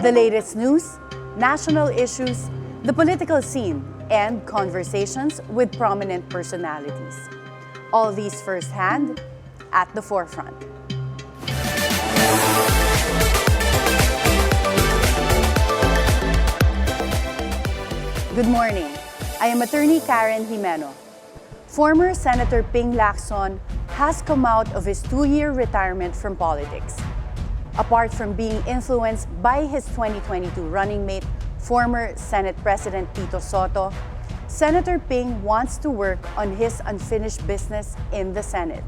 The latest news, national issues, the political scene, and conversations with prominent personalities. All these firsthand at the forefront. Good morning. I am Attorney Karen Jimeno. Former Senator Ping Lacson has come out of his 2-year retirement from politics. Apart from being influenced by his 2022 running mate, former Senate President Tito Sotto, Senator Ping wants to work on his unfinished business in the Senate.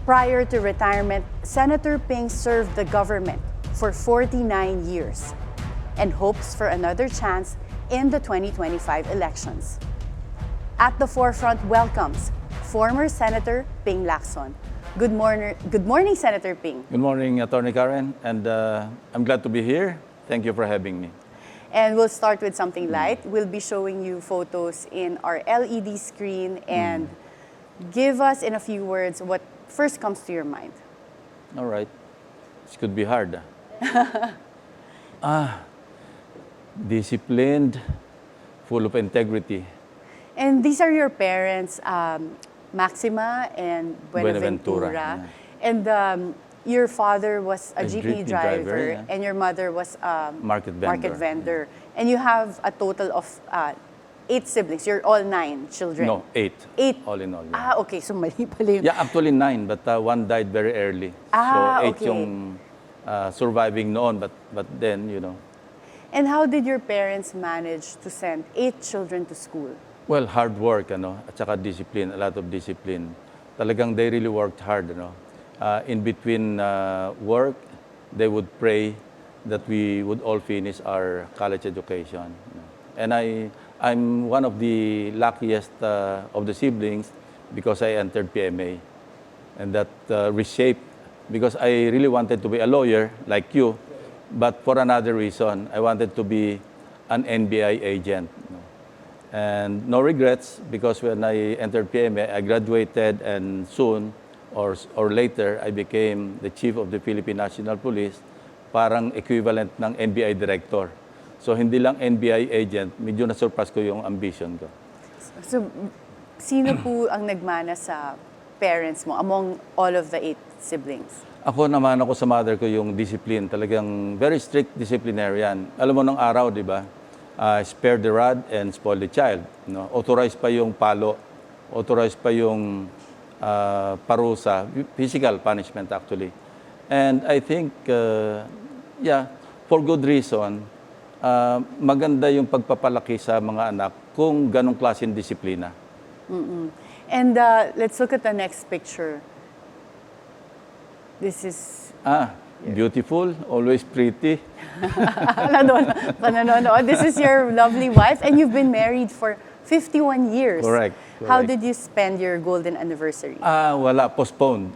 Prior to retirement, Senator Ping served the government for 49 years and hopes for another chance in the 2025 elections. At the forefront welcomes former Senator Ping Lacson. Good morning, Senator Ping. Good morning, Attorney Karen, and I'm glad to be here. Thank you for having me. And we'll start with something light. We'll be showing you photos in our LED screen and give us in a few words what first comes to your mind. All right. This could be hard. Disciplined, full of integrity. And these are your parents, Maxima and Buenaventura. Yeah. And your father was a jeepney driver, yeah. and your mother was a Market vendor. Yeah. And you have a total of 8 siblings. You're all 9 children. No, 8. 8. All in all. Yeah, Okay. So mali pala yun. yeah, actually 9, but one died very early. So 8 okay. yung surviving noon, but then, you know. And how did your parents manage to send 8 children to school? Well, hard work, at saka discipline, a lot of discipline. Talagang they really worked hard, In between work, they would pray that we would all finish our college education. And I'm one of the luckiest of the siblings because I entered PMA. And that reshaped, because I really wanted to be a lawyer like you, but for another reason, I wanted to be an NBI agent. And no regrets, because when I entered PMA, I graduated, and soon or later, I became the chief of the Philippine National Police, parang equivalent ng NBI director. So hindi lang NBI agent, medyo na-surpass ko yung ambition ko. So, sino po ang nagmana sa parents mo among all of the 8 siblings? Ako naman, sa mother ko yung discipline. Talagang very strict disciplinarian. Alam mo nung araw, di ba? Spare the rod and spoil the child. Authorized pa yung palo. Authorized pa yung parusa. Physical punishment, actually. And I think, for good reason, maganda yung pagpapalaki sa mga anak kung ganong klaseng disiplina. And let's look at the next picture. This is... Beautiful, always pretty. This is your lovely wife, and you've been married for 51 years. Correct. How did you spend your golden anniversary? Wala, postponed.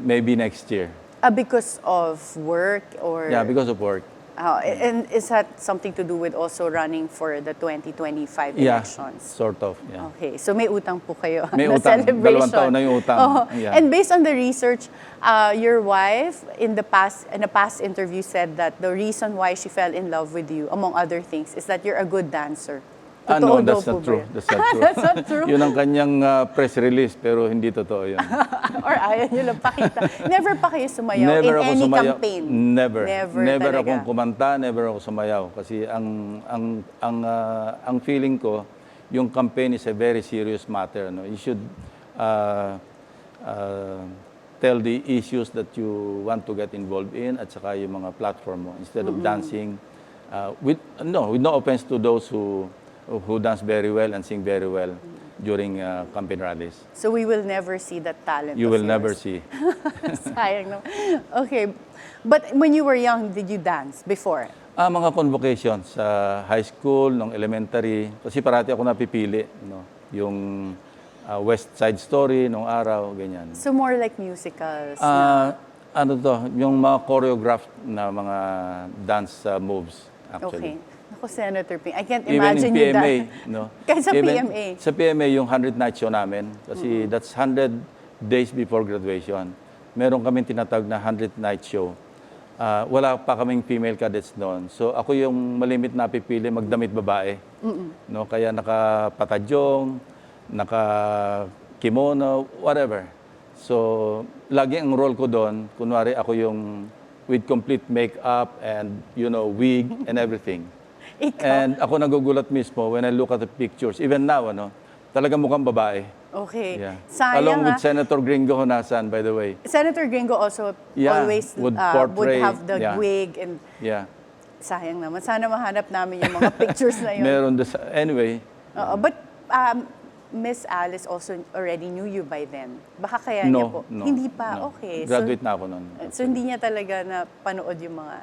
Maybe next year. Because of work or... Yeah, because of work. And is that something to do with also running for the 2025 elections? Sort of, yeah. Okay, so may utang po kayo may na utang. celebration. 2 taon na yung utang. Yeah. And based on the research, your wife in a past interview said that the reason why she fell in love with you, among other things, is that you're a good dancer. No, that's not true. That's not true. That's not true? Yun ang kanyang press release, pero hindi totoo yun. Or ayaw nyo lang pakita. Never pa kayo sumayaw Never in ako any sumayaw. campaign? Never akong kumanta, never ako sumayaw. Kasi ang feeling ko, yung campaign is a very serious matter. You should tell the issues that you want to get involved in, at saka yung mga platform mo, instead of dancing. With no offense to those who dance very well and sing very well during campaign rallies. So we will never see that talent. You will never see. Sayang, no? Okay. But when you were young, did you dance before? Mga convocations sa high school, nung elementary. Kasi parati ako napipili. Yung West Side Story nung araw, ganyan. So more like musicals? Yung mga choreographed na mga dance moves, actually. Okay. Ako, Senator Ping, I can't imagine you that. Kahit sa Even PMA. Sa PMA, yung 100 night show namin, kasi that's 100 days before graduation. Meron kami tinatawag na 100 night show. wala pa kaming female cadets noon. So ako yung malimit na pipili magdamit babae. No, kaya naka-patadyong, naka-kimono, whatever. So lagi ang role ko doon, kunwari ako yung with complete makeup and wig and everything. And ako nagugulat mismo when I look at the pictures. Even now, talagang mukhang babae. Okay. Yeah. Sayang, Along with Senator Gringo Honasan, by the way. Senator Gringo also always would would portray, have the wig and sayang naman. Sana mahanap namin yung mga pictures na yun. Meron anyway. But Miss Alice also already knew you by then. Baka kaya niya po. No, hindi pa? no. Okay. Graduate na ako noon. So hindi niya talaga na panood yung mga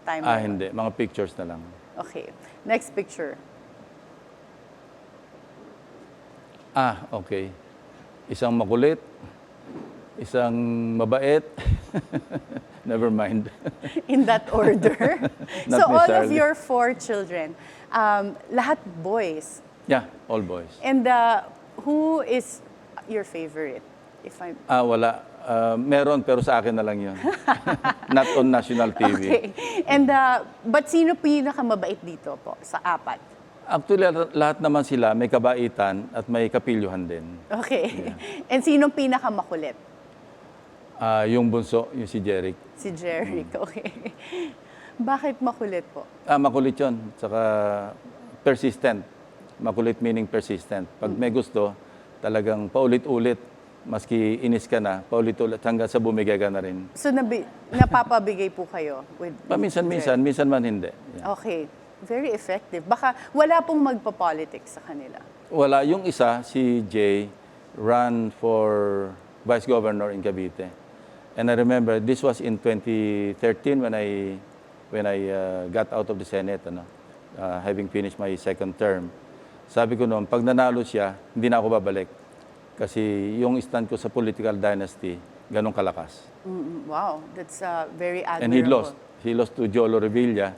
time na yun? Hindi. Mga pictures na lang. Okay. Next picture. Okay. Isang makulit, isang mabait. Never mind. In that order. Not So all of necessarily. your 4 children, lahat boys. Yeah, all boys. And who is your favorite? If I'm Wala. Meron, pero sa akin na lang yun. Not on national TV. Okay. And but sino pinakamabait dito po sa 4? Actually, lahat naman sila may kabaitan at may kapilyuhan din. Okay. And sinong pinakamakulit? Yung bunso, yung si Jeric. Si Jeric. Okay. Bakit makulit po? Makulit yun. Tsaka persistent. Makulit meaning persistent. Pag may gusto, talagang paulit-ulit. Maski inis ka na, paulit-ulit hanggang sa bumigay ka na rin. So napapabigay po kayo? Paminsan-minsan, minsan man hindi. Yeah. Okay. Very effective. Baka wala pong magpa-politics sa kanila. Wala. Yung isa, si Jay, ran for Vice Governor in Cavite. And I remember, this was in 2013 when I got out of the Senate, having finished my second term. Sabi ko noon, pag nanalo siya, hindi na ako babalik. Kasi yung stand ko sa political dynasty, ganun kalakas. Wow, that's very admirable. And he lost. He lost to Jolo Revilla.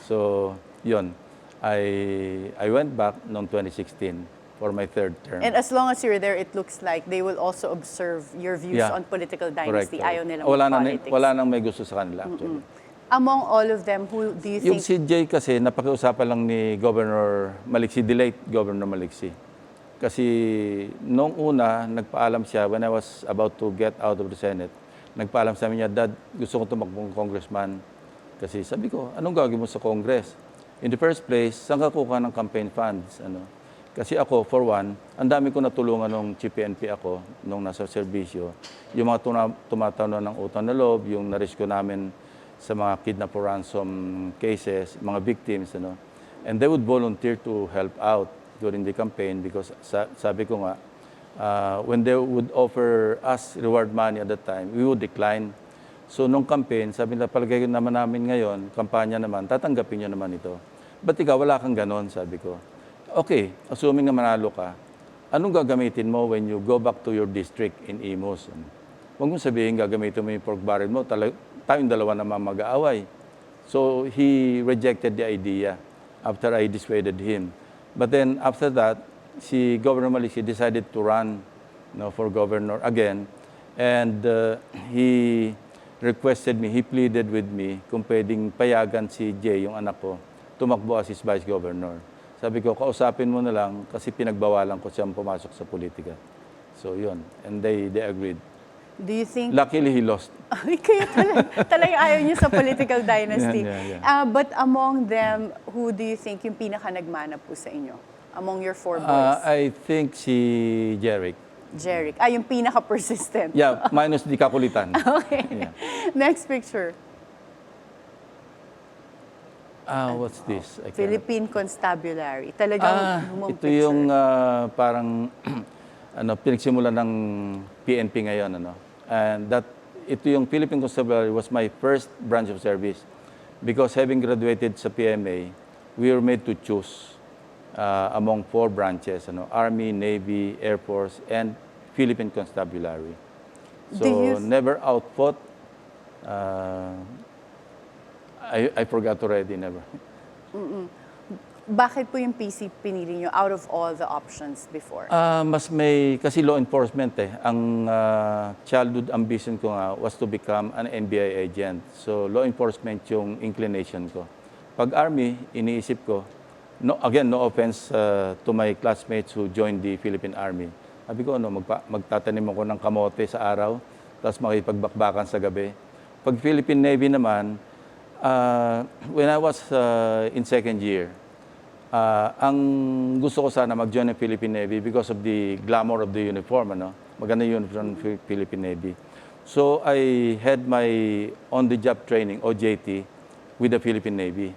So, yun. I went back noong 2016 for my third term. And as long as you're there, it looks like they will also observe your views on political dynasty. Correct. Ayaw nilang politics. Wala nang may gusto sa kanila, actually. Among all of them, who do you Yung think... si Jay kasi, napakiusapan lang ni Governor Maliksi, the late Governor Maliksi. Kasi noong una, nagpaalam siya, when I was about to get out of the Senate, nagpaalam sa amin niya, Dad, gusto ko tumakbong congressman. Kasi sabi ko, anong gagawin mo sa Congress? In the first place, saan ka kukuha ng campaign funds? Kasi ako, for one, ang dami ko natulungan nung PNP ako, nung nasa serbisyo. Yung mga tumatanon ng utang na loob, yung na-rescue namin sa mga kidnap or ransom cases, mga victims. And they would volunteer to help out during the campaign because sabi ko nga, when they would offer us reward money at that time, we would decline. So nung campaign, sabi nila, palagay naman namin ngayon, kampanya naman, tatanggapin nyo naman ito. Ba't ikaw, wala kang ganon, sabi ko. Okay, assuming na manalo ka, anong gagamitin mo when you go back to your district in Imus? Huwag mong sabihin, gagamitin mo yung pork barrel mo, tayong dalawa naman mag-aaway. So he rejected the idea after I dissuaded him. But then after that, si Governor Maliksi decided to run for governor again. And he requested me, he pleaded with me kung pwedeng payagan si Jay, yung anak ko, tumakbo as his vice governor. Sabi ko, kausapin mo na lang kasi pinagbawalan ko siyang pumasok sa politika. So yun, and they agreed. Do you think... Luckily, he lost. Ay, kaya talagang ayaw niyo sa political dynasty. Yeah. But among them, who do you think yung pinaka-nagmana po sa inyo? Among your 4 boys? I think si Jeric. Jeric. Yung pinaka-persistent. Yeah, minus di kakulitan. Okay. Yeah. Next picture. What's this? Philippine Constabulary. Talagang lumang ito picture. yung parang pinagsimulan ng PNP ngayon. And ito yung Philippine Constabulary was my first branch of service. Because having graduated sa PMA, we were made to choose among 4 branches, Army, Navy, Air Force, and Philippine Constabulary. So never outfought. I forgot already, never. Bakit po yung PC pinili nyo out of all the options before? Mas may, kasi law enforcement eh. Ang childhood ambition ko nga was to become an NBI agent. So law enforcement yung inclination ko. Pag Army, iniisip ko, no, again, no offense to my classmates who joined the Philippine Army. Sabi ko, magtatanim ako ng kamote sa araw, tapos makipagbakbakan sa gabi. Pag Philippine Navy naman, when I was in second year, ang gusto ko sana mag-join ng Philippine Navy because of the glamour of the uniform, ano? Maganda yung uniform ng Philippine Navy. So I had my on-the-job training, OJT, with the Philippine Navy.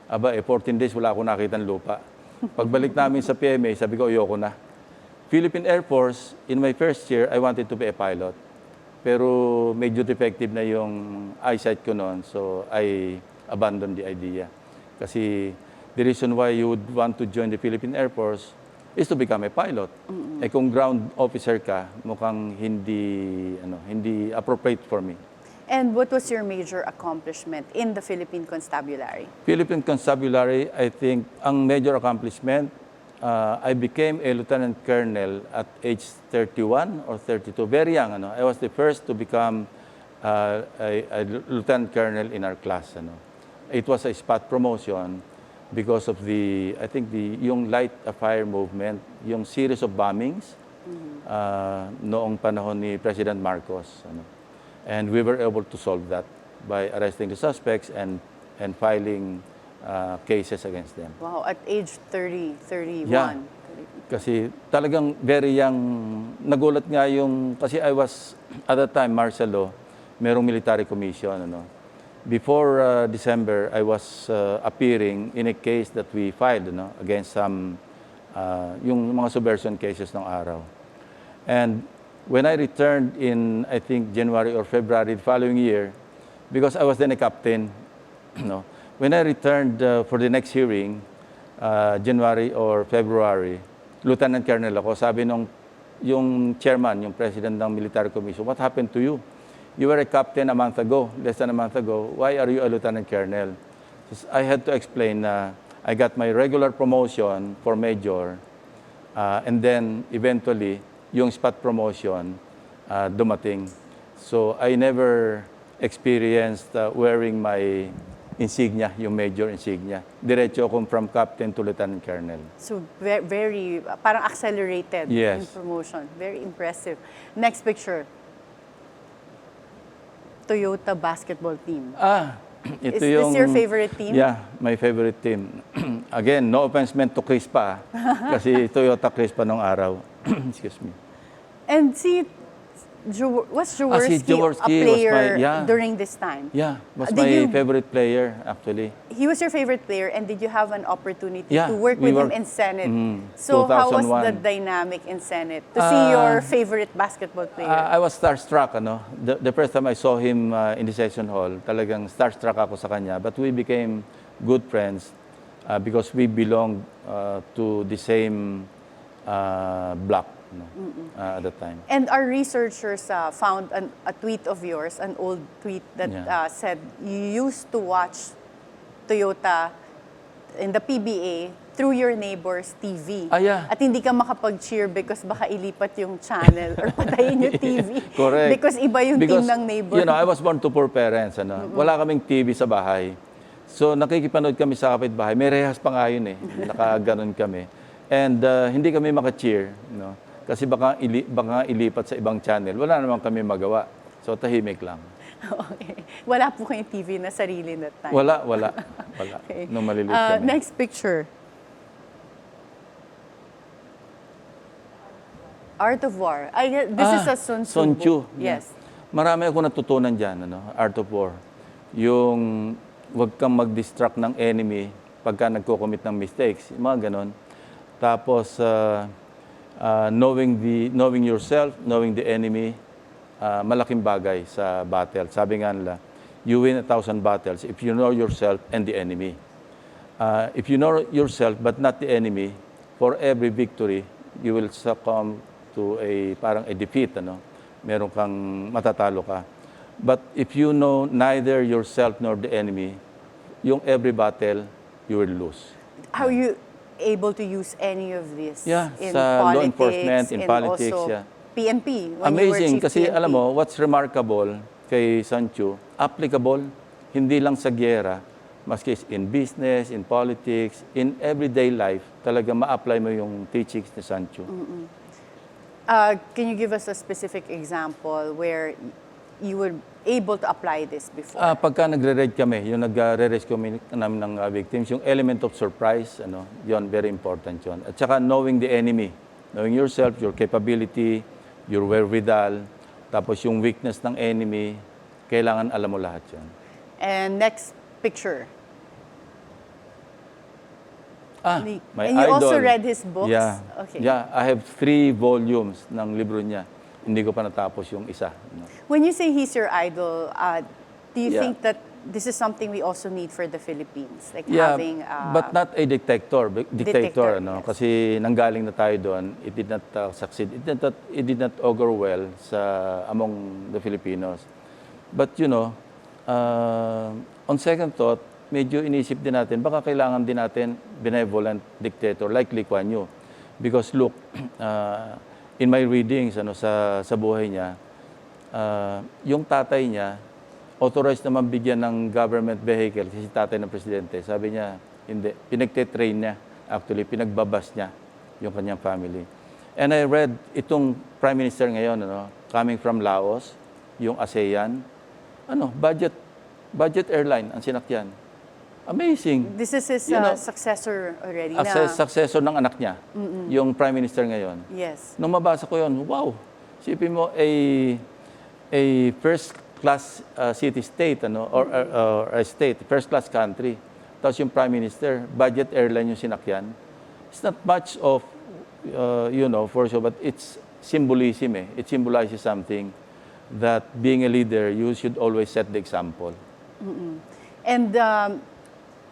14 days wala akong nakitang lupa. Pagbalik namin sa PMA, sabi ko, ayoko na. Philippine Air Force, in my first year, I wanted to be a pilot. Pero medyo defective na yung eyesight ko noon, so I abandoned the idea. Kasi the reason why you would want to join the Philippine Air Force is to become a pilot. Eh kung ground officer ka, mukhang hindi appropriate for me. And what was your major accomplishment in the Philippine Constabulary? Philippine Constabulary, I think, ang major accomplishment, I became a lieutenant colonel at age 31 or 32. Very young. I was the first to become a lieutenant colonel in our class. It was a spot promotion because of yung light fire movement, yung series of bombings noong panahon ni President Marcos. And we were able to solve that by arresting the suspects and filing cases against them. Wow, at age 30, 31. Yeah. Kasi talagang very young, nagulat nga kasi I was, at that time, martial law, merong military commission. Before December, I was appearing in a case that we filed against some, yung mga subversion cases ng araw. And when I returned in, I think, January or February the following year, because I was then a captain, when I returned for the next hearing, January or February, Lieutenant Colonel ako, sabi yung chairman, yung president ng military commission, what happened to you? You were a captain a month ago, less than a month ago. Why are you a lieutenant colonel? So I had to explain na I got my regular promotion for major, and then eventually, yung spot promotion dumating. So I never experienced wearing my insignia, yung major insignia. Diretso akong from captain to lieutenant colonel. So very, parang accelerated in promotion. Very impressive. Next picture. Toyota basketball team. Ito Is this your favorite team? Yeah, my favorite team. Again, no offense meant to Crispa, kasi Toyota Crispa nung araw. Excuse me. And was Jaworski a player during this time? Yeah, was my favorite player, actually. He was your favorite player, and did you have an opportunity to work with him in Senate? So 2001. how was the dynamic in Senate to see your favorite basketball player? I was starstruck. The first time I saw him in the session hall, talagang starstruck ako sa kanya. But we became good friends because we belonged to the same block. At the time. And our researchers found a tweet of yours, an old tweet that said you used to watch Toyota in the PBA through your neighbor's TV. At hindi ka makapag-cheer because baka ilipat yung channel or patayin yung TV. Correct. Because iba yung team ng neighbor. I was born to poor parents. Wala kaming TV sa bahay. So nakikipanood kami sa kapitbahay. May rehas pa nga yun eh. Nakaganon kami. And hindi kami maka-cheer. Kasi baka ilipat sa ibang channel. Wala naman kami magawa. So, tahimik lang. Okay. Wala po kayong TV na sarili that time? Wala. Okay. Nung maliliit kami. Next picture. Art of War. This is a Sun Tzu. Yes. Marami ako natutunan dyan, Art of War. Yung huwag kang mag-distract ng enemy pagka nagko-commit ng mistakes. Mga ganon. Tapos, knowing yourself, knowing the enemy, malaking bagay sa battle. Sabi nga nila, you win 1,000 battles if you know yourself and the enemy. If you know yourself but not the enemy, for every victory, you will succumb to parang a defeat. Meron kang matatalo ka. But if you know neither yourself nor the enemy, yung every battle, you will lose. How you able to use any of this Yeah, in sa law politics, enforcement, in and politics, also yeah. PNP, when you were Amazing, chief kasi PNP? alam mo, what's remarkable kay Sancho, applicable, hindi lang sa giyera, maski in business, in politics, in everyday life, talaga ma-apply mo yung teachings ni Sancho. Can you give us a specific example where you were able to apply this before? Pagka nagre-raid kami, yung nagre-rescue kami namin ng victims, yung element of surprise, yon very important yon. At saka knowing the enemy, knowing yourself, your capability, your wherewithal, tapos yung weakness ng enemy, kailangan alam mo lahat yon. And next picture. My and you idol. also read his books? Yeah. Okay. Yeah, I have 3 volumes ng libro niya. Hindi ko pa natapos yung isa. When you say he's your idol, do you Yeah. think that this is something we also need for the Philippines? Like Yeah, having... but not a dictator. Dictator, Ano? yes. Kasi nanggaling na tayo doon, it did not succeed. It did not augur well among the Filipinos. But on second thought, medyo inisip din natin, baka kailangan din natin benevolent dictator like Lee Kuan Yew. Because look, in my readings sa buhay niya, yung tatay niya, authorized naman bigyan ng government vehicle kasi tatay ng presidente. Sabi niya, hindi. Pinagte-train niya. Actually, pinagbabas niya yung kanyang family. And I read itong Prime Minister ngayon, coming from Laos, yung ASEAN, budget airline ang sinakyan. Amazing. This is his successor already. Successor ng anak niya, yung Prime Minister ngayon. Yes. Nung mabasa ko yun, wow! Sipin mo, a first-class city-state, or a state, first-class country. Tapos yung Prime Minister, budget airline yung sinakyan. It's not much of, for sure, but it's symbolism. It symbolizes something that being a leader, you should always set the example. And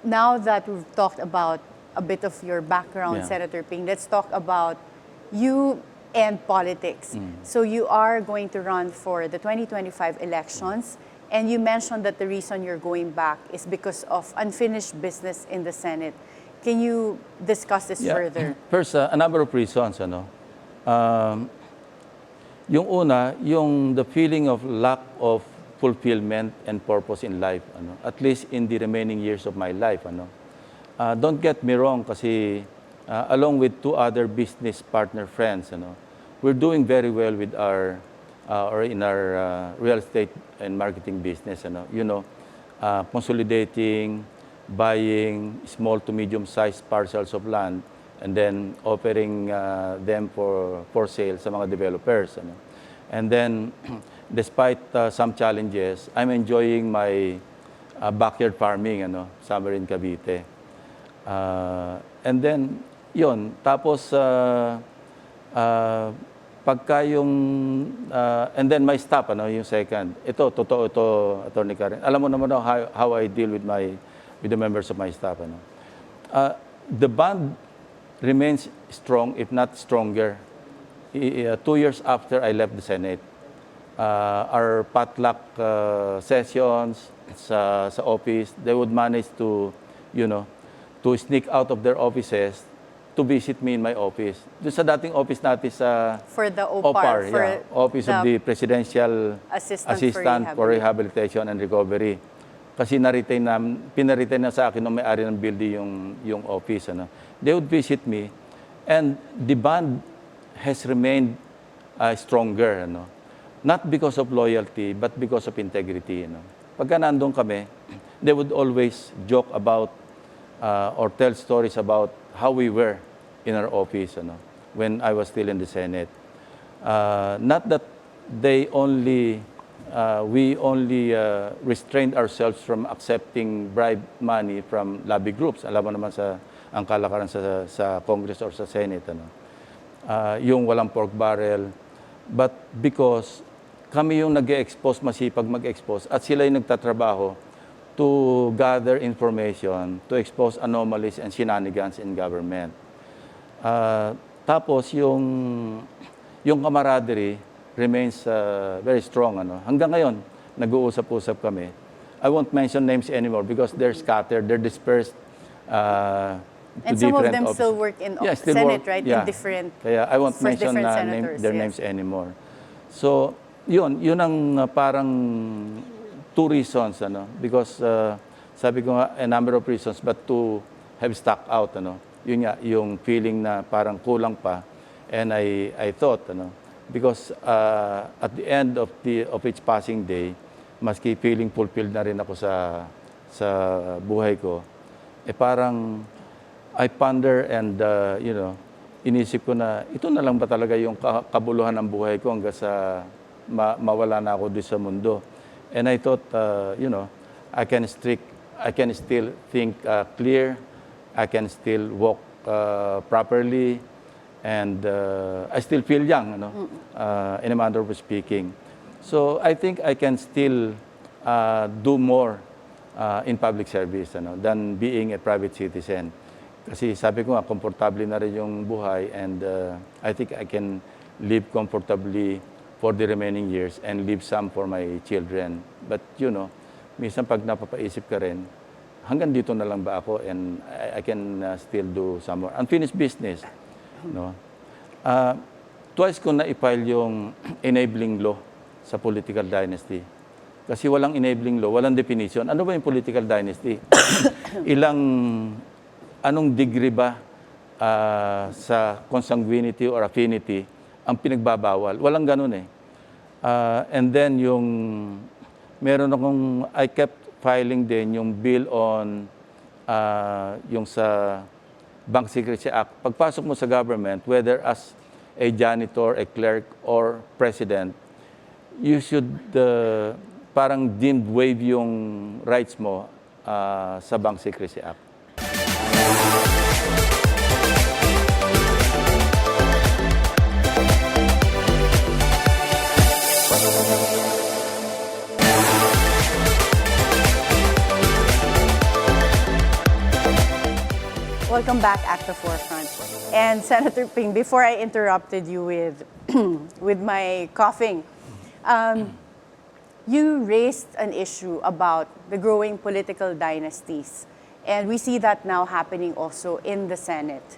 now that we've talked about a bit of your background, Yeah. Senator Ping, let's talk about you and politics. So you are going to run for the 2025 elections, and you mentioned that the reason you're going back is because of unfinished business in the Senate. Can you discuss this further? First, a number of reasons. Yung una, the feeling of lack of fulfillment and purpose in life, at least in the remaining years of my life. Don't get me wrong, kasi along with 2 other business partner friends, we're doing very well with our real estate and marketing business. Consolidating, buying small to medium-sized parcels of land, and then offering them for sale sa mga developers. And then, despite some challenges, I'm enjoying my backyard farming, somewhere in Cavite. And then, yun. Tapos, pagka yung, and then my staff, yung second. Ito, totoo ito, Atty. Karen. Alam mo naman how I deal with the members of my staff. The bond remains strong, if not stronger. 2 years after I left the Senate, our potluck sessions sa office, they would manage to sneak out of their offices to visit me in my office. Doon sa dating office natin sa For the OPAR, Office of the Presidential Assistant for Rehabilitation and Recovery. Kasi pinaritain na sa akin ng may-ari ng building yung office. They would visit me, and the bond has remained stronger. Not because of loyalty, but because of integrity. Pagka nandun kami, they would always joke about or tell stories about how we were in our office when I was still in the Senate. Not that we only restrained ourselves from accepting bribe money from lobby groups. Alam mo naman ang kalakaran sa Congress or sa Senate. Yung walang pork barrel. But because kami yung nag-expose, masipag mag-expose, at sila yung nagtatrabaho to gather information, to expose anomalies and shenanigans in government. Tapos yung camaraderie remains very strong. Hanggang ngayon, nag-uusap-usap kami. I won't mention names anymore because they're scattered, they're dispersed And some of different them offices. still work in Yeah, still Senate, work, right? yeah. In different, Kaya I won't for mention different senators, their yes. names anymore. So, yun ang parang two reasons, ano, because sabi ko nga, a number of reasons, but two have stuck out, ano. Yun nga, yung feeling na parang kulang pa. And I thought, ano, because at the end of each passing day, maski feeling fulfilled na rin ako sa buhay ko, parang I ponder and, inisip ko na ito na lang ba talaga yung kabuluhan ng buhay ko hanggang sa mawala na ako doon sa mundo. And I thought, I can still think clear, I can still walk properly, and I still feel young, in a manner of speaking. So I think I can still do more in public service than being a private citizen. Kasi sabi ko nga, komportable na rin yung buhay, and I think I can live comfortably for the remaining years and leave some for my children. But minsan pag napapaisip ka rin, hanggang dito na lang ba ako, and I can still do some more. Unfinished business. Twice ko na-file yung enabling law sa political dynasty. Kasi walang enabling law, walang definition. Ano ba yung political dynasty? Anong degree ba sa consanguinity or affinity ang pinagbabawal? Walang ganun eh. And then I kept filing din yung bill on yung sa Bank Secrecy Act. Pagpasok mo sa government, whether as a janitor, a clerk, or president, you should parang deemed waive yung rights mo sa Bank Secrecy Act. Welcome back at the forefront. And Senator Ping, before I interrupted you with with my coughing, you raised an issue about the growing political dynasties. And we see that now happening also in the Senate.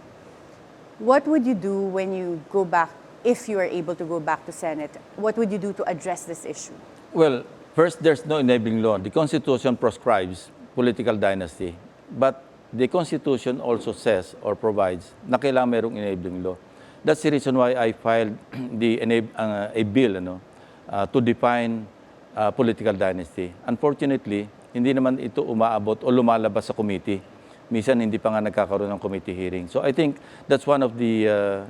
What would you do when you go back, if you are able to go back to Senate? What would you do to address this issue? Well, first, there's no enabling law. The Constitution proscribes political dynasty. But the Constitution also says or provides na kailangan mayroong enabling law. That's the reason why I filed a bill to define political dynasty. Unfortunately, hindi naman ito umaabot o lumalabas sa committee. Minsan hindi pa nga nagkakaroon ng committee hearing. So I think that's one of the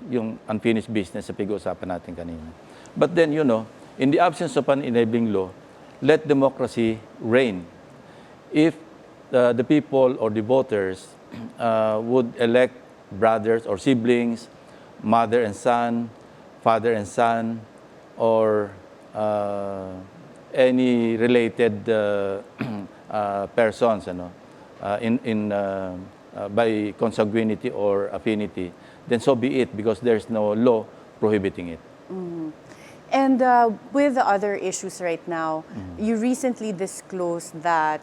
yung unfinished business sa pag-uusapan natin kanina. But then, in the absence of an enabling law, let democracy reign. If the people or the voters would elect brothers or siblings, mother and son, father and son, or any related persons by consanguinity or affinity, then so be it, because there's no law prohibiting it. Mm-hmm. And with the other issues right now, you recently disclosed that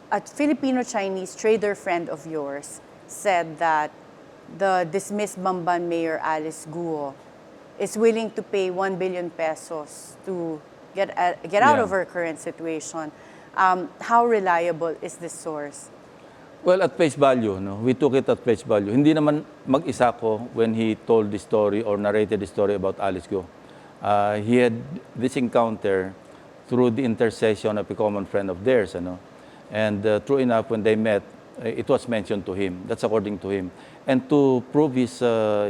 a Filipino-Chinese trader friend of yours said that the dismissed Bamban Mayor Alice Guo is willing to pay 1 billion pesos to get out of her current situation. How reliable is this source? Well, at face value, we took it at face value. Hindi naman mag-isa ko when he told the story or narrated the story about Alice Guo. He had this encounter through the intercession of a common friend of theirs. And true enough, when they met, it was mentioned to him. That's according to him. And to prove his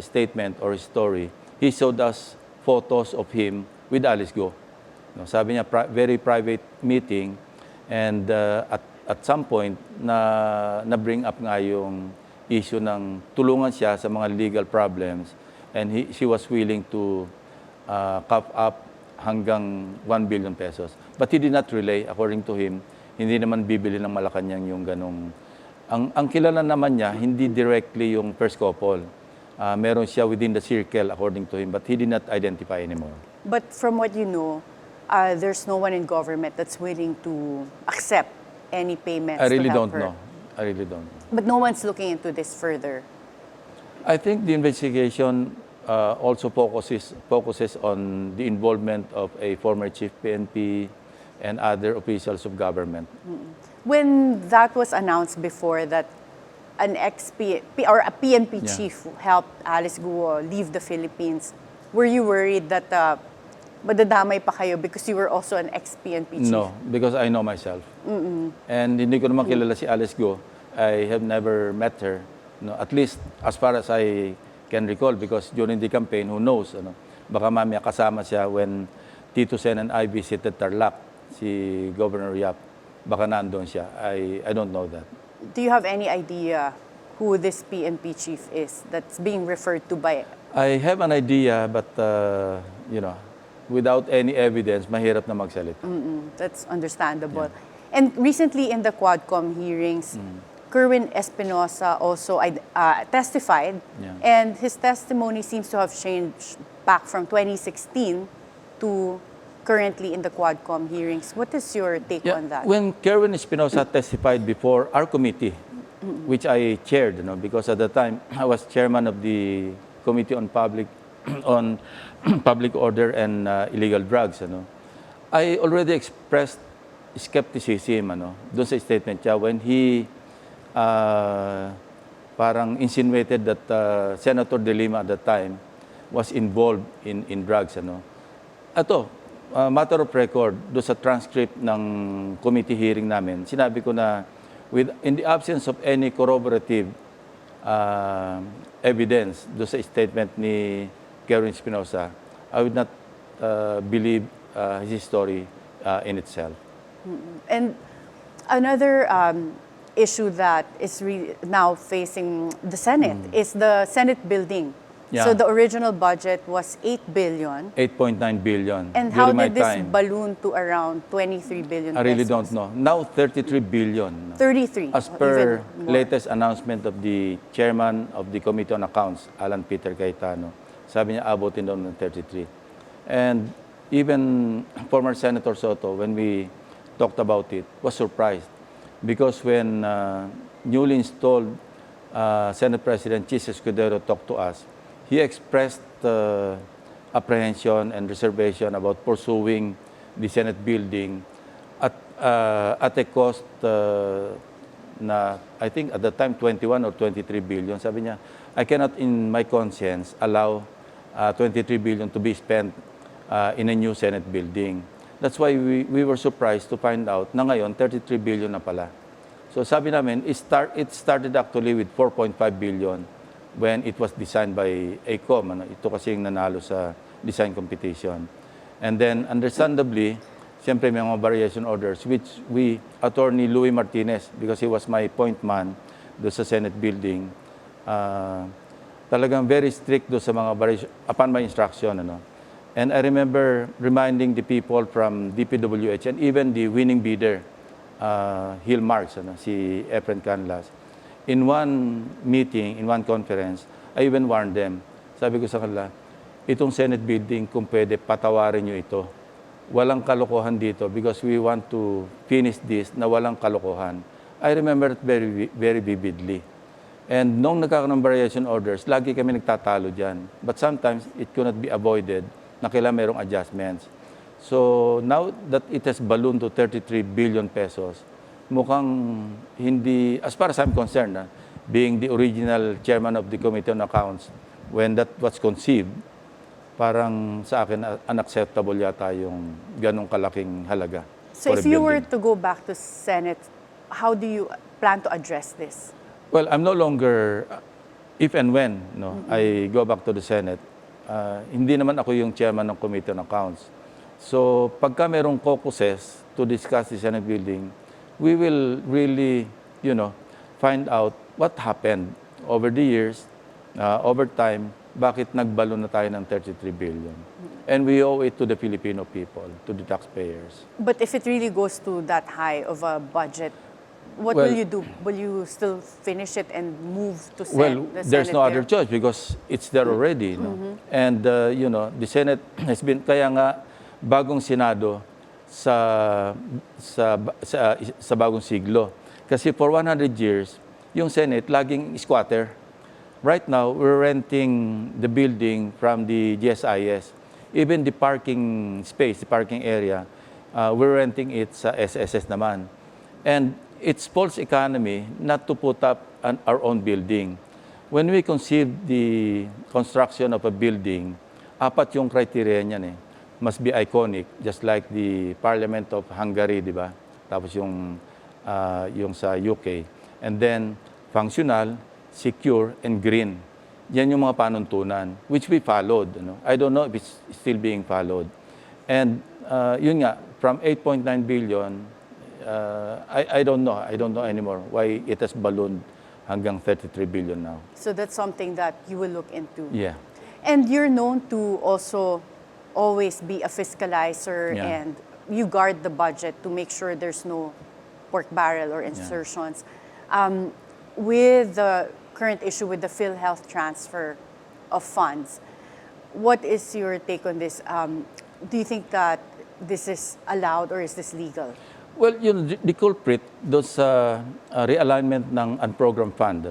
statement or his story, he showed us photos of him with Alice Guo. Sabi niya, very private meeting. And at some point, na-bring up nga yung issue ng tulungan siya sa mga legal problems. And she was willing to cough up hanggang 1 billion pesos. But he did not relay, according to him, hindi naman bibili ng Malacanang yung ganong. Ang kilala naman niya, hindi directly yung first couple. Meron siya within the circle, according to him, but he did not identify anymore. But from what you know, there's no one in government that's willing to accept any payments I really to help don't her. know. I really don't. But no one's looking into this further. I think the investigation also focuses on the involvement of a former chief PNP and other officials of government. When that was announced before that an or a PNP Yeah. chief helped Alice Guo leave the Philippines, were you worried that madadamay pa kayo because you were also an ex-PNP chief? No, because I know myself. And hindi ko naman kilala si Alice Go. I have never met her. No, at least as far as I can recall, because during the campaign, who knows, baka mamaya kasama siya when Tito Sen and I visited Tarlac, si Governor Yap. Baka nandun siya. I don't know that. Do you have any idea who this PNP chief is that's being referred to by? I have an idea, but, without any evidence, mahirap na magsalita. That's understandable. And recently in the Quadcom hearings, Kerwin Espinosa also testified, and his testimony seems to have changed back from 2016 to currently in the Quadcom hearings. What is your take on that? When Kerwin Espinosa testified before our committee, which I chaired, because at the time I was chairman of the Committee on Public Order and Illegal Drugs, I already expressed skepticism, doon sa statement niya when he parang insinuated that Senator De Lima at the time was involved in drugs. Ito, matter of record, doon sa transcript ng committee hearing namin, sinabi ko na in the absence of any corroborative evidence doon sa statement ni Kerwin Espinosa, I would not believe his story in itself. And another issue that is now facing the Senate is the Senate building. Yeah. So the original budget was 8 billion. 8.9 billion. And how during my did this time. balloon to around 23 billion I really pesos? don't know. Now 33 billion. 33. As per latest announcement of the chairman of the Committee on Accounts, Alan Peter Cayetano, sabi niya abutin daw ng 33. And even former Senator Sotto, when we talked about it, was surprised. Because when newly installed Senate President Tito Sotto talked to us, he expressed apprehension and reservation about pursuing the Senate building at a cost na, I think at the time, 21 or 23 billion. Sabi niya, I cannot in my conscience allow 23 billion to be spent in a new Senate building. That's why we were surprised to find out na ngayon 33 billion na pala. So sabi namin, it started actually with 4.5 billion when it was designed by ACOM. Ito kasi yung nanalo sa design competition. And then understandably, siyempre may mga variation orders which Attorney Louis Martinez, because he was my point man do sa Senate building, talagang very strict do sa mga variation, upon my instruction. And I remember reminding the people from DPWH and even the winning bidder, Hill Marks, si Efren Canlas. In one meeting, in one conference, I even warned them. Sabi ko sa kanila, itong Senate building, kung pwede, patawarin nyo ito. Walang kalokohan dito because we want to finish this na walang kalokohan. I remember it very, very vividly. And nung nagkakaroon ng variation orders, lagi kami nagtatalo dyan. But sometimes, it could not be avoided na kailangan mayroong adjustments. So now that it has ballooned to 33 billion pesos, mukhang hindi, as far as I'm concerned, being the original chairman of the Committee on Accounts, when that was conceived, parang sa akin unacceptable yata yung ganong kalaking halaga. So if you were to go back to Senate, how do you plan to address this? Well, I'm no longer, if and when I go back to the Senate, hindi naman ako yung chairman ng Committee on Accounts. So pagka merong caucuses to discuss the Senate building, we will really, find out what happened over the years, over time, bakit nagbalon na tayo ng 33 billion. And we owe it to the Filipino people, to the taxpayers. But if it really goes to that high of a budget, what will you do? Will you still finish it and move to Senate? Well, there's no other choice because it's there already. And, the Senate has been, kaya nga, bagong Senado sa bagong siglo. Kasi for 100 years, yung Senate laging squatter. Right now, we're renting the building from the GSIS. Even the parking space, the parking area, we're renting it sa SSS naman. And it's false economy not to put up our own building. When we conceive the construction of a building, apat yung criteria niyan eh. Must be iconic, just like the Parliament of Hungary, di ba? Tapos yung sa UK. And then, functional, secure, and green. Yan yung mga panuntunan, which we followed. I don't know if it's still being followed. And yun nga, from 8.9 billion, I don't know. I don't know anymore why it has ballooned hanggang 33 billion now. So that's something that you will look into. Yeah. And you're known to also always be a fiscalizer and you guard the budget to make sure there's no pork barrel or insertions. With the current issue with the PhilHealth transfer of funds, what is your take on this? Do you think that this is allowed or is this legal? Well, the culprit doon sa realignment ng unprogrammed fund,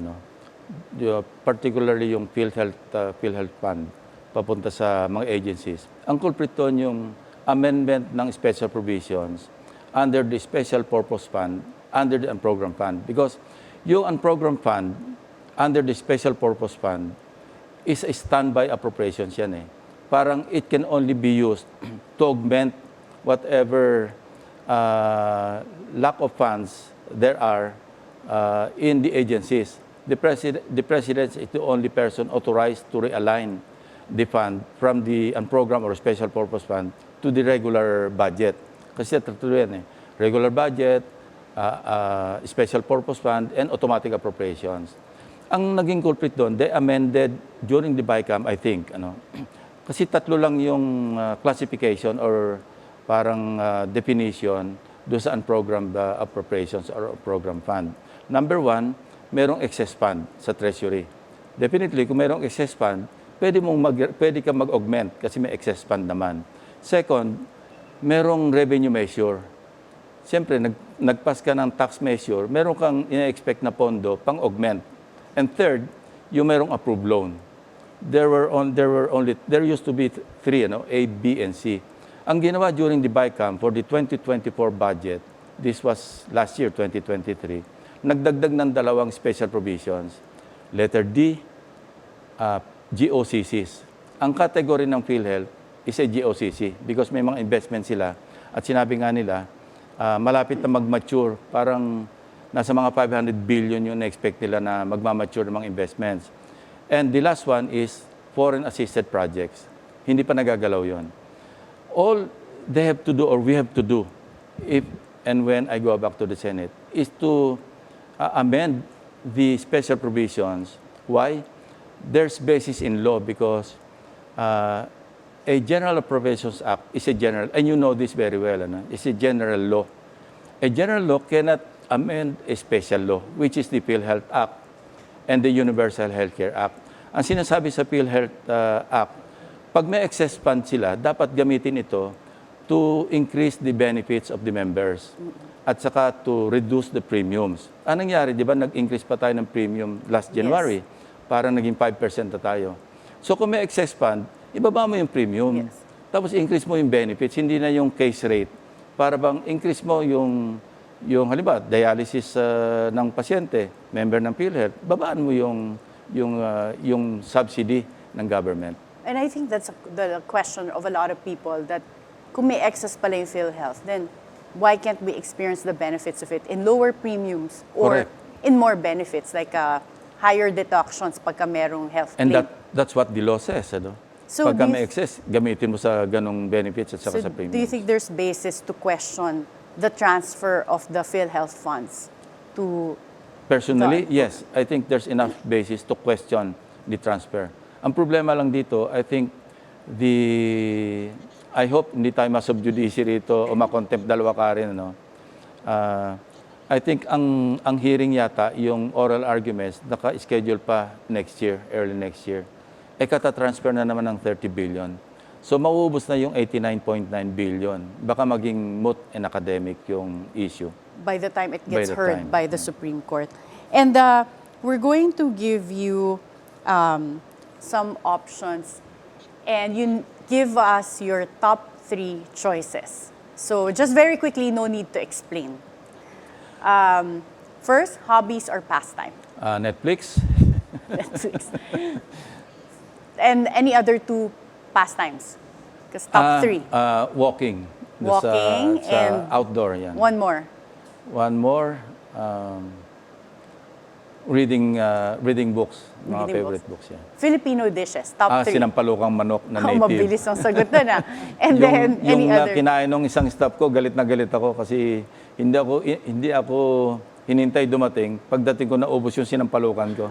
particularly yung PhilHealth fund, papunta sa mga agencies. Ang culprit doon yung amendment ng special provisions under the special purpose fund, under the unprogrammed fund. Because yung unprogrammed fund, under the special purpose fund, is a standby appropriations yan eh. Parang it can only be used to augment whatever lack of funds there are in the agencies. The president is the only person authorized to realign the fund from the unprogrammed or special purpose fund to the regular budget. Kasi tatlo yan eh. Regular budget, special purpose fund, and automatic appropriations. Ang naging culprit doon, they amended during the BICAM, I think. Kasi tatlo lang yung classification or parang definition doon sa unprogrammed appropriations or program fund. Number one, merong excess fund sa Treasury. Definitely, kung merong excess fund, pwede ka mag-augment kasi may excess fund naman. Second, merong revenue measure. Siyempre, nagpas ka ng tax measure, meron kang ina-expect na pondo pang-augment. And third, yung merong approved loan. There used to be three, A, B, and C. Ang ginawa during the BICAM for the 2024 budget, this was last year, 2023, nagdagdag ng dalawang special provisions. Letter D, GOCCs. Ang category ng PhilHealth is a GOCC because may mga investment sila at sinabi nga nila, malapit na mag-mature, parang nasa mga 500 billion yung na-expect nila na magmamature ng mga investments. And the last one is foreign assisted projects. Hindi pa nagagalaw yon. All they have to do or we have to do if and when I go back to the Senate is to amend the special provisions. Why? There's basis in law because a General Appropriations Act is a general, and you know this very well, it's a general law. A general law cannot amend a special law, which is the PhilHealth Act and the Universal Healthcare Act. Ang sinasabi sa PhilHealth Act, pag may excess fund sila, dapat gamitin ito to increase the benefits of the members at saka to reduce the premiums. Anong nangyari? Di ba nag-increase pa tayo ng premium last January? Yes. Parang naging 5% na tayo. So kung may excess fund, ibaba mo yung premium. Yes. Tapos increase mo yung benefits, hindi na yung case rate. Para bang increase mo yung halimbawa, dialysis ng pasyente, member ng PhilHealth, babaan mo yung subsidy ng government. And I think that's the question of a lot of people that kung may excess pala yung PhilHealth, then why can't we experience the benefits of it in lower premiums or Correct. In more benefits like higher deductions pagka merong health And claim? that's what the law says. So pagka may excess, gamitin mo sa ganong benefits at saka sa premiums. Do you think there's basis to question the transfer of the PhilHealth funds to... Personally, yes. I think there's enough basis to question the transfer. Ang problema lang dito, I think I hope hindi tayo ma-subjudice rito o ma-contempt dalawa ka rin. I think ang hearing yata, yung oral arguments, naka-schedule pa next year, early next year. Kata-transfer na naman ng 30 billion. So mauubos na yung 89.9 billion. Baka maging moot and academic yung issue. By the time it By gets the heard time, by the Supreme Court. And we're going to give you some options, and you give us your top 3 choices. So just very quickly, no need to explain. First, hobbies or pastime? Netflix, Netflix. And any other 2 pastimes? Because top 3. walking. Walking sa and outdoor yan. One more. One more, reading books. Mga Reading favorite books yan. Filipino dishes, top 3. Sinampalukang manok na Oh, native. mabilis ang sagot na. And then, any yung other? kinain ng isang staff ko, galit na galit ako kasi hindi ako hinintay dumating. Pagdating ko, naubos yung sinampalukan ko.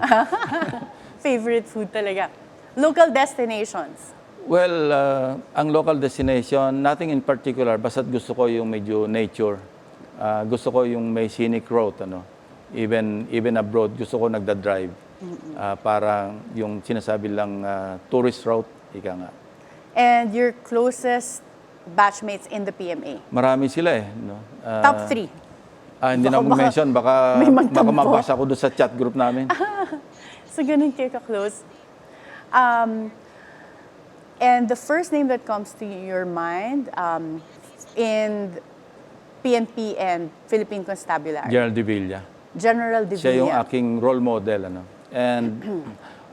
Favorite food talaga. Local destinations. Well, ang local destination, nothing in particular. Basta't gusto ko yung medyo nature. Gusto ko yung may scenic route. Even abroad, gusto ko nagda-drive. Parang yung sinasabi lang tourist route, ika nga. And your closest batchmates in the PMA? Marami sila eh. No? Top 3. Hindi na mention, baka may magtampo. mabasa ko doon sa chat group namin. So, ganun kayo ka-close. And the first name that comes to your mind in PNP and Philippine Constabulary? General de Villa. General de Siya yung Villa. aking role model. And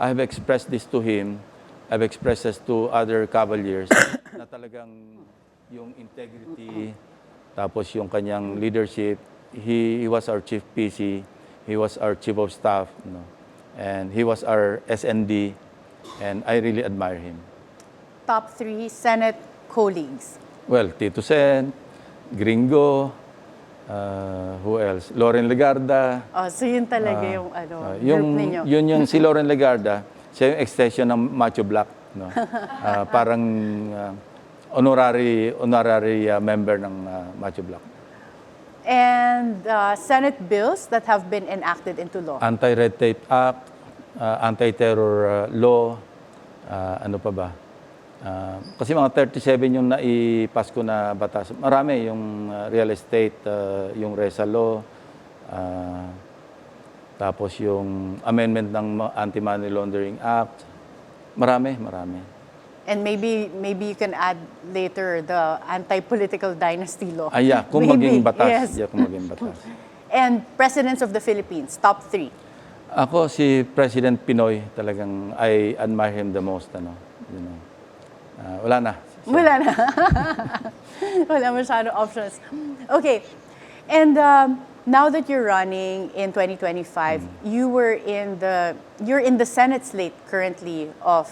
I have expressed this to him. I've expressed this to other cavaliers na talagang yung integrity, tapos yung kanyang leadership. He was our chief PC. He was our chief of staff. And he was our SND. And I really admire him. Top 3 Senate colleagues? Well, Tito Sen, Gringo, who else? Loren Legarda. Oh, so yun talaga yung group ninyo. Yun si Loren Legarda, siya yung extension ng Macho Black. No? Parang honorary member ng Macho Black. And Senate bills that have been enacted into law? Anti-Red Tape Act, Anti-Terror Law, ano pa ba? Kasi mga 37 yung naipas ko na batas. Marami yung real estate, yung RESA law, tapos yung amendment ng Anti-Money Laundering Act. Marami. And maybe you can add later the anti-political dynasty law. Kung maging batas. Yes. Kung maging batas. And presidents of the Philippines, top 3. Ako si President Pinoy, talagang I admire him the most. Wala na. Wala na. Wala masyadong options. Okay. And now that you're running in 2025, you're in the Senate slate currently of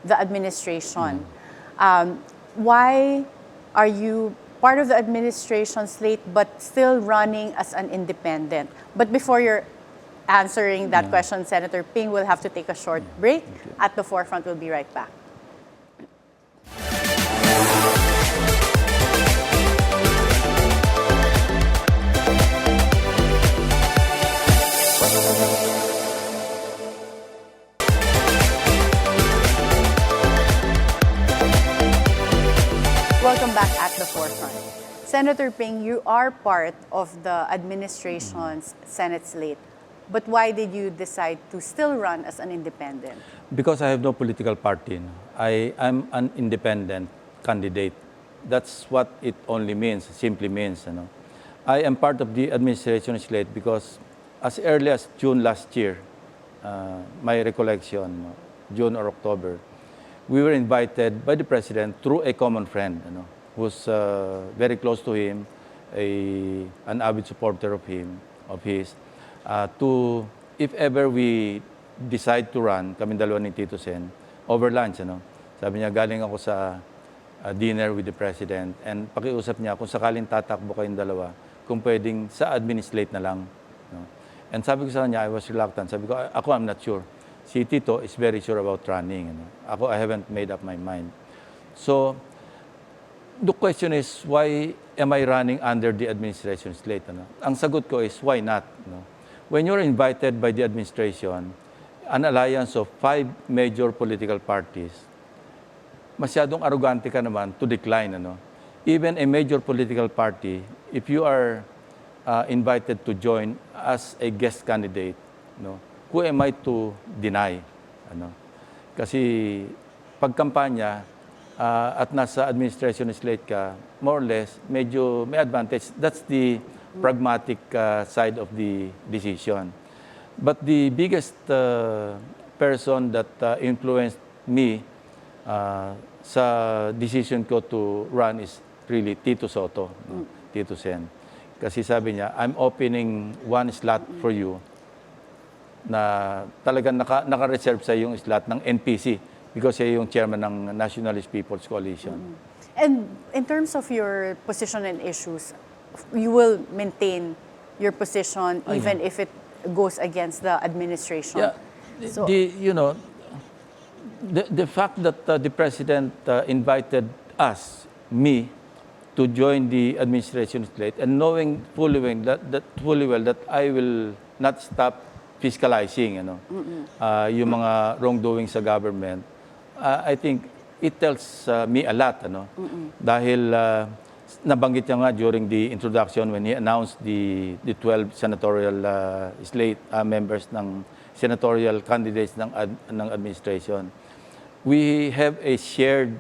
the administration. Why are you part of the administration slate but still running as an independent? But before you're answering that question, Senator Ping will have to take a short break. At the forefront, we'll be right back. Welcome back at the forefront. Senator Ping, you are part of the administration's Senate slate. But why did you decide to still run as an independent? Because I have no political party. I am an independent candidate. That's what it only means, simply means. I am part of the administration slate because as early as June last year, my recollection, June or October, we were invited by the President through a common friend who's very close to him, an avid supporter of his, to, if ever we decide to run, kami dalawa ni Tito Sen, over lunch. Sabi niya, galing ako sa dinner with the President and pakiusap niya kung sakaling tatakbo kayong dalawa, kung pwedeng sa administrate na lang. And sabi ko sa kanya, I was reluctant. Sabi ko, ako, I'm not sure. Si Tito is very sure about running. Ako, I haven't made up my mind. So, the question is, why am I running under the administration slate? Ang sagot ko is, why not? When you're invited by the administration, an alliance of 5 major political parties, masyadong arrogante ka naman to decline. Ano? Even a major political party, if you are invited to join as a guest candidate, no, who am I to deny? Ano? Kasi pagkampanya at nasa administration slate ka, more or less, medyo may advantage. That's the pragmatic side of the decision. But the biggest person that influenced me sa decision ko to run is really Tito Sotto, no? Tito Sen. Kasi sabi niya, I'm opening one slot for you na talagang naka-reserve sa yung slot ng NPC because siya yung chairman ng Nationalist People's Coalition. And in terms of your position and issues, you will maintain your position even if it goes against the administration. Yeah. So, The fact that the President invited me, to join the administration slate and knowing fully well that I will not stop fiscalizing, yung mga wrongdoing sa government, I think it tells me a lot, dahil nabanggit niya nga during the introduction when he announced the 12 senatorial slate members ng senatorial candidates ng administration. We have a shared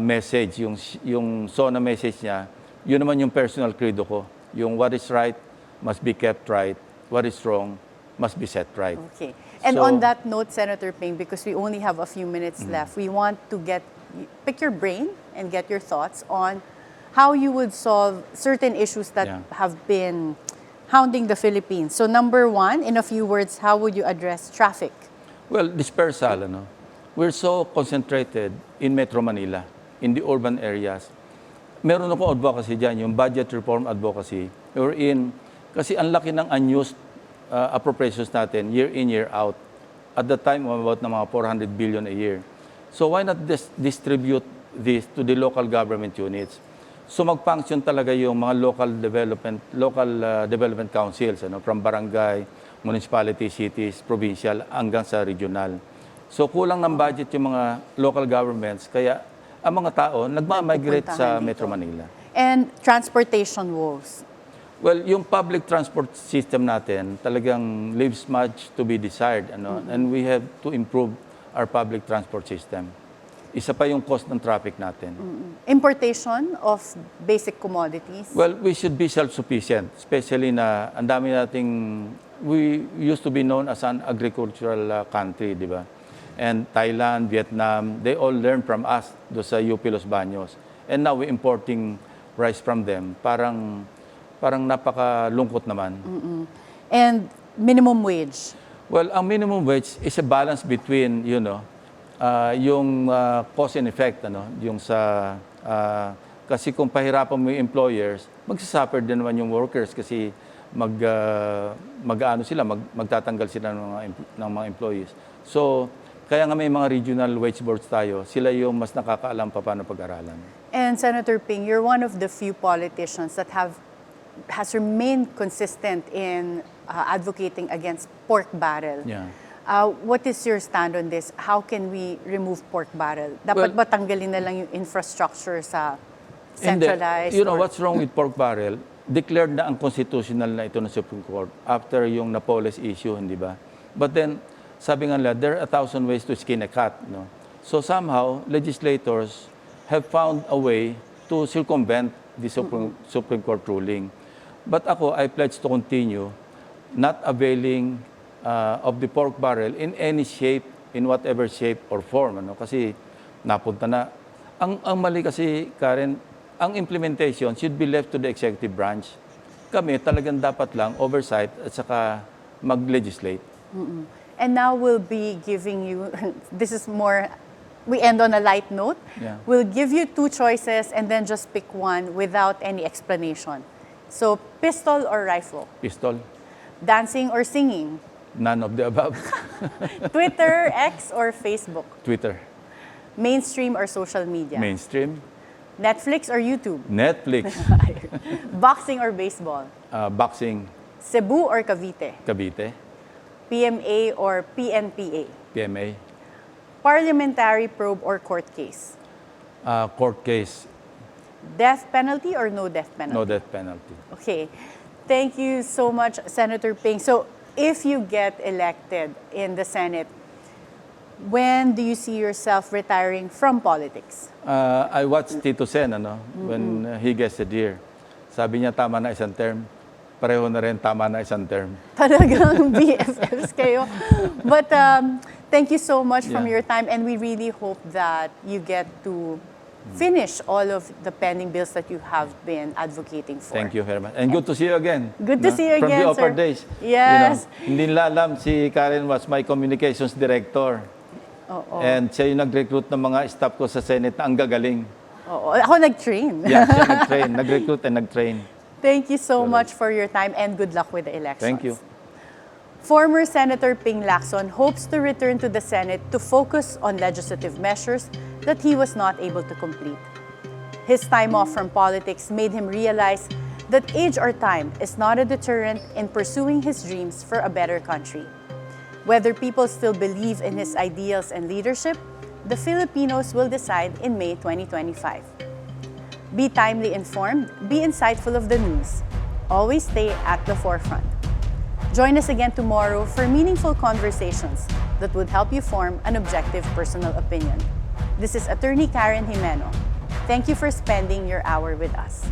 message, yung SONA message niya, yun naman yung personal credo ko. Yung what is right must be kept right, what is wrong must be set right. Okay. And on that note, Senator Ping, because we only have a few minutes left, we want to pick your brain and get your thoughts on how you would solve certain issues that have been hounding the Philippines. So number one, in a few words, how would you address traffic? Well, dispersal, We're so concentrated in Metro Manila, in the urban areas. Meron akong advocacy dyan, yung budget reform advocacy. We're in, kasi ang laki ng unused appropriations natin, year in, year out. At the time, about na mga 400 billion a year. So why not distribute this to the local government units? So mag-function talaga yung mga local development councils, from barangay, municipality, cities, provincial, hanggang sa regional. So kulang ng budget yung mga local governments, kaya ang mga tao nagmamigrate sa Metro Manila. And transportation woes. Well, yung public transport system natin talagang leaves much to be desired, and we have to improve our public transport system. Isa pa yung cost ng traffic natin. Importation of basic commodities. Well, we should be self-sufficient, especially na ang dami nating, we used to be known as an agricultural country, di ba? And Thailand, Vietnam, they all learned from us do sa UP Los Baños. And now we're importing rice from them. Parang napakalungkot naman. And minimum wage. Well, ang minimum wage is a balance between, yung cause and effect, yung sa kasi kung pahirapan mo yung employers, magsasuffer din naman yung workers kasi magtatanggal sila ng mga employees. So, kaya nga may mga regional wage boards tayo, sila yung mas nakakaalam pa paano pag-aralan. And Senator Ping, you're one of the few politicians that has remained consistent in advocating against pork barrel. Yeah. What is your stand on this? How can we remove pork barrel? Dapat ba tanggalin na lang yung infrastructure sa centralized? What's wrong with pork barrel? Declared na ang constitutional na ito ng Supreme Court after yung Napoles issue, hindi ba? But then, sabi nga nila, there are 1,000 ways to skin a cat. So somehow, legislators have found a way to circumvent the Supreme Court ruling. But ako, I pledge to continue not availing of the pork barrel in any shape, in whatever shape or form. Kasi napunta na. Ang mali kasi, Karen, ang implementation should be left to the executive branch. Kami talagang dapat lang oversight at saka mag-legislate. And now we'll be giving you, this is more, we end on a light note. Yeah. We'll give you two choices and then just pick one without any explanation. So, pistol or rifle? Pistol. Dancing or singing? None of the above. Twitter, X, or Facebook? Twitter. Mainstream or social media? Mainstream. Netflix or YouTube? Netflix. Boxing or baseball? Boxing. Cebu or Cavite? Cavite. PMA or PNPA? PMA. Parliamentary probe or court case? Court case, Death penalty or no death penalty? no death penalty. Okay. Thank you so much, Senator Ping. So, if you get elected in the Senate, when do you see yourself retiring from politics? I watched Tito Sen, when he guested here. Sabi niya, tama na isang term. Pareho na rin, tama na isang term. Talagang BFFs kayo. But thank you so much from your time, and we really hope that you get to finish all of the pending bills that you have been advocating for. Thank you very much. And good to see you again. Good to see you From again, the upper sir. days. Yes. Hindi nila alam, si Karen was my communications director. Oo. And siya yung nag-recruit ng mga staff ko sa Senate na ang gagaling. Oo. Ako nag-train. Yeah, siya nag-train. Nag-recruit and nag-train. Thank you so much for your time, and good luck with the elections. Thank you. Former Senator Ping Lacson hopes to return to the Senate to focus on legislative measures that he was not able to complete. His time off from politics made him realize that age or time is not a deterrent in pursuing his dreams for a better country. Whether people still believe in his ideals and leadership, the Filipinos will decide in May 2025. Be timely informed, be insightful of the news. Always stay at the forefront. Join us again tomorrow for meaningful conversations that would help you form an objective personal opinion. This is Attorney Karen Jimeno. Thank you for spending your hour with us.